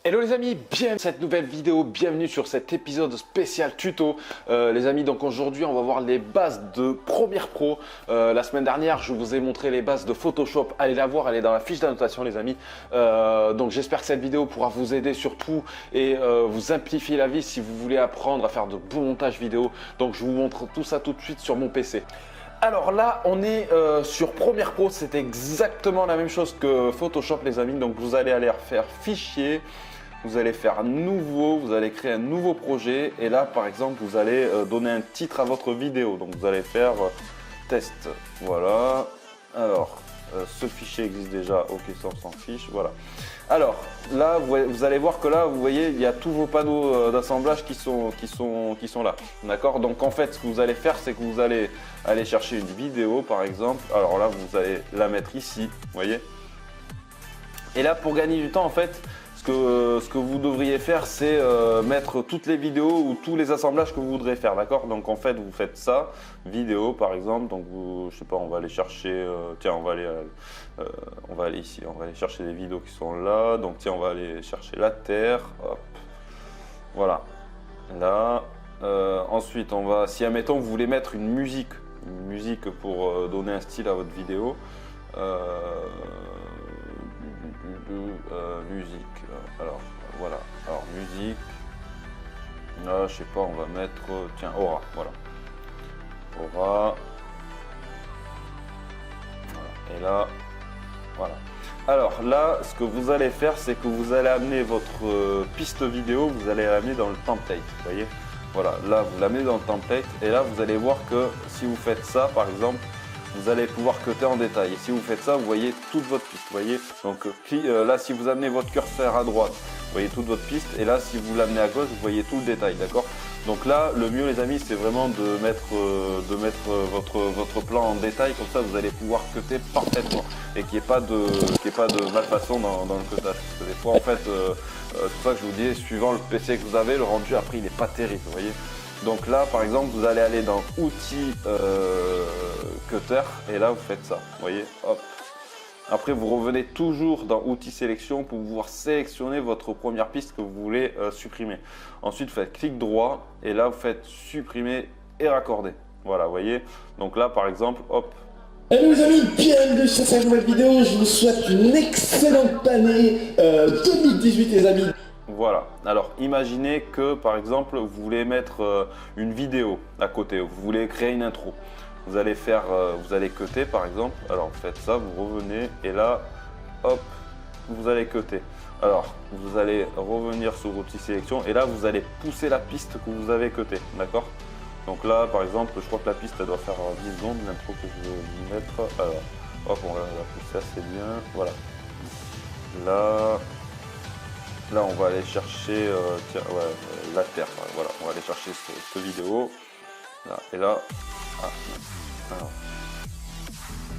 Hello les amis, bienvenue dans cette nouvelle vidéo, bienvenue sur cet épisode spécial tuto. Les amis, donc aujourd'hui on va voir les bases de Premiere Pro. La semaine dernière je vous ai montré les bases de Photoshop, allez la voir, elle est dans la fiche d'annotation les amis. Donc j'espère que cette vidéo pourra vous aider surtout et vous simplifier la vie si vous voulez apprendre à faire de bons montages vidéo. Donc je vous montre tout ça tout de suite sur mon PC. Alors là, on est sur Premiere Pro, c'est exactement la même chose que Photoshop les amis. Donc vous allez aller faire fichier, vous allez faire nouveau, vous allez créer un nouveau projet et là par exemple vous allez donner un titre à votre vidéo. Donc vous allez faire test, voilà. Alors ce fichier existe déjà, ok ça on s'en fiche, voilà. Alors là vous allez voir que là vous voyez il y a tous vos panneaux d'assemblage qui sont là, d'accord. Donc en fait ce que vous allez faire c'est que vous allez aller chercher une vidéo par exemple. Alors là vous allez la mettre ici, vous voyez. Et là pour gagner du temps en fait ce que vous devriez faire c'est mettre toutes les vidéos ou tous les assemblages que vous voudrez faire, d'accord. Donc en fait vous faites ça, vidéo par exemple, donc vous, je sais pas, on va aller chercher, tiens on va aller ici, on va aller chercher les vidéos qui sont là, donc tiens on va aller chercher la terre, hop, voilà, là, ensuite on va, si admettons vous voulez mettre une musique pour donner un style à votre vidéo, musique, alors voilà, alors musique, là je sais pas, on va mettre, tiens aura, voilà, aura, voilà. Et là, voilà. Alors là, ce que vous allez faire, c'est que vous allez amener votre piste vidéo, vous allez l'amener dans le template, vous voyez. Voilà, là vous l'amenez dans le template et là vous allez voir que si vous faites ça par exemple, vous allez pouvoir cutter en détail. Et si vous faites ça, vous voyez toute votre piste, vous voyez. Donc là, si vous amenez votre curseur à droite, vous voyez toute votre piste. Et là, si vous l'amenez à gauche, vous voyez tout le détail, d'accord. Donc là, le mieux, les amis, c'est vraiment de mettre votre plan en détail. Comme ça, vous allez pouvoir cutter parfaitement et qu'il n'y ait pas de malfaçon dans le cutage. Parce que des fois, en fait, c'est pour ça que je vous dis, suivant le PC que vous avez, le rendu après, il n'est pas terrible, vous voyez. Donc là par exemple vous allez aller dans outils cutter et là vous faites ça, vous voyez, hop. Après vous revenez toujours dans outils sélection pour pouvoir sélectionner votre première piste que vous voulez supprimer. Ensuite vous faites clic droit et là vous faites supprimer et raccorder. Voilà, vous voyez. Donc là par exemple, hop. Hello les amis, bienvenue sur cette nouvelle vidéo, je vous souhaite une excellente année 2018 les amis. Voilà, alors imaginez que par exemple vous voulez mettre une vidéo à côté, vous voulez créer une intro. Vous allez faire, vous allez cutter par exemple, alors vous faites ça, vous revenez et là, hop, vous allez cutter. Alors vous allez revenir sur outil sélection et là vous allez pousser la piste que vous avez cuttée, d'accord. Donc là par exemple, je crois que la piste elle doit faire 10 secondes, l'intro que je vais mettre. Alors hop, on va la pousser assez bien, voilà. Là, on va aller chercher tiens, ouais, la terre. Voilà, on va aller chercher cette vidéo. Là, et là, alors,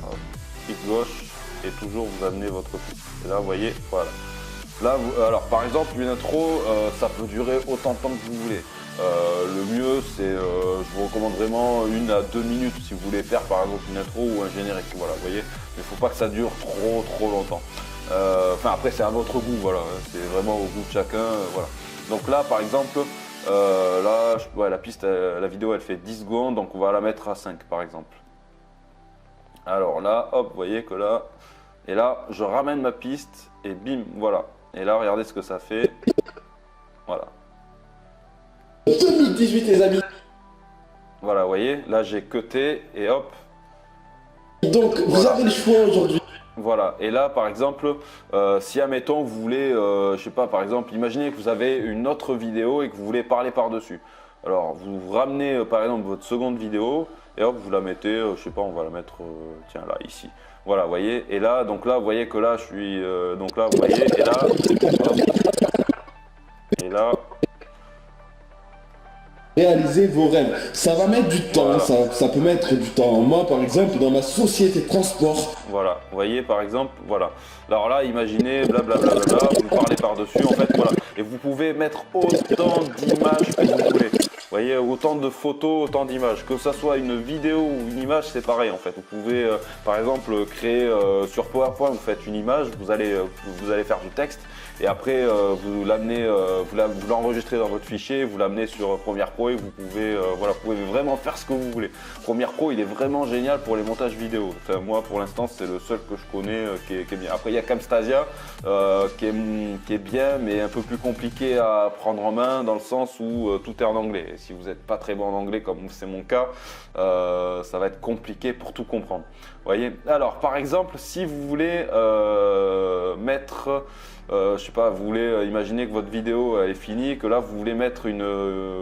hop, clic gauche et toujours vous amenez votre piste. Et là, vous voyez, voilà. Là, alors par exemple, une intro, ça peut durer autant de temps que vous voulez. Le mieux, c'est, je vous recommande vraiment 1 à 2 minutes si vous voulez faire par exemple une intro ou un générique. Voilà, vous voyez. Mais il ne faut pas que ça dure trop longtemps. Enfin après c'est à votre goût, voilà, c'est vraiment au goût de chacun, voilà. Donc là par exemple, là ouais, la piste, la vidéo elle fait 10 secondes, donc on va la mettre à 5 par exemple. Alors là, hop, vous voyez que là, et là je ramène ma piste et bim, voilà. Et là regardez ce que ça fait, voilà. 2018 les amis. Voilà, vous voyez, là j'ai cuté et hop. Donc vous avez le choix aujourd'hui. Voilà, et là par exemple, si admettons vous voulez, je sais pas, par exemple, imaginez que vous avez une autre vidéo et que vous voulez parler par-dessus. Alors vous ramenez par exemple votre seconde vidéo et hop, vous la mettez, je sais pas, on va la mettre, tiens là, ici. Voilà, vous voyez, et là, donc là, vous voyez que là, je suis, donc là, vous voyez, et là, hop, et là. Réaliser vos rêves. Ça va mettre du temps, voilà. ça peut mettre du temps. Moi par exemple dans ma société de transport. Voilà, vous voyez par exemple, voilà. Alors là, imaginez, blablabla, vous parlez par-dessus, en fait, voilà. Et vous pouvez mettre autant d'images que vous voulez. Vous voyez, autant de photos, autant d'images. Que ça soit une vidéo ou une image, c'est pareil en fait. Vous pouvez, par exemple, créer sur PowerPoint, vous faites une image, vous allez faire du texte. et après vous l'amenez, vous l'enregistrez dans votre fichier, vous l'amenez sur Premiere Pro et vous pouvez, voilà, vous pouvez vraiment faire ce que vous voulez. Premiere Pro, il est vraiment génial pour les montages vidéo. Enfin, moi, pour l'instant, c'est le seul que je connais qui est bien. Après, il y a Camtasia qui est bien, mais un peu plus compliqué à prendre en main dans le sens où tout est en anglais. Et si vous n'êtes pas très bon en anglais, comme c'est mon cas, ça va être compliqué pour tout comprendre. Voyez. Alors, par exemple, si vous voulez mettre, je sais pas, vous voulez imaginer que votre vidéo est finie, que là vous voulez mettre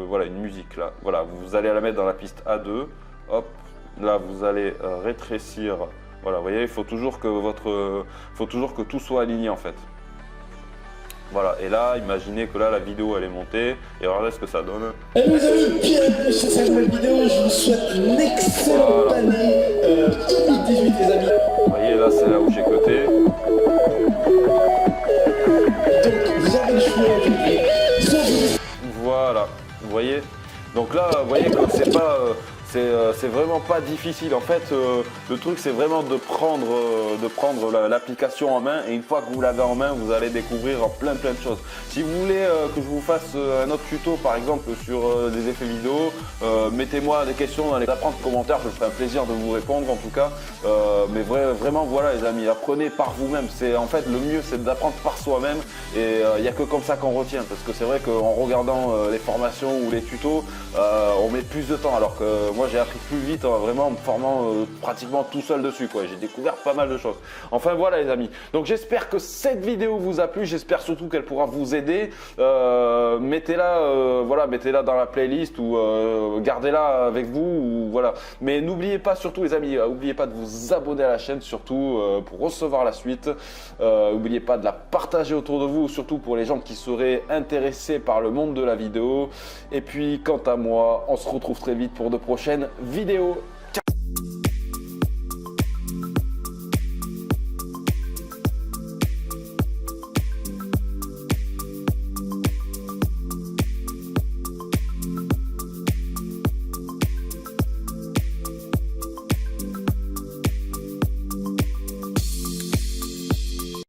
voilà, une musique là. Voilà, vous allez la mettre dans la piste A2. Hop, là vous allez rétrécir. Voilà, vous voyez, il faut toujours que tout soit aligné en fait. Voilà, et là, imaginez que là, la vidéo, elle est montée, et regardez ce que ça donne. Et les amis, bienvenue sur cette nouvelle vidéo, je vous souhaite une excellente année 2018 les amis. Vous voyez, là, c'est là où j'ai coté. Donc, vous avez le choix aujourd'hui. Voilà, vous voyez. Donc là, vous voyez que c'est pas... c'est vraiment pas difficile en fait, le truc c'est vraiment de prendre l'application en main, et une fois que vous l'avez en main vous allez découvrir plein de choses. Si vous voulez que je vous fasse un autre tuto par exemple sur des effets vidéo, mettez-moi des questions dans les commentaires, je me ferai un plaisir de vous répondre en tout cas, mais vraiment voilà les amis, apprenez par vous-même, en fait le mieux c'est d'apprendre par soi-même, et il n'y a que comme ça qu'on retient, parce que c'est vrai qu'en regardant les formations ou les tutos, on met plus de temps, alors que moi j'ai appris plus vite vraiment en me formant pratiquement tout seul dessus quoi. J'ai découvert pas mal de choses. Enfin voilà les amis. Donc j'espère que cette vidéo vous a plu. J'espère surtout qu'elle pourra vous aider. Mettez-la voilà, mettez-la dans la playlist ou gardez-la avec vous. Ou, voilà. Mais n'oubliez pas surtout les amis, n'oubliez pas de vous abonner à la chaîne surtout pour recevoir la suite. N'oubliez pas de la partager autour de vous, surtout pour les gens qui seraient intéressés par le monde de la vidéo. Et puis quant à moi, on se retrouve très vite pour de prochaines vidéos.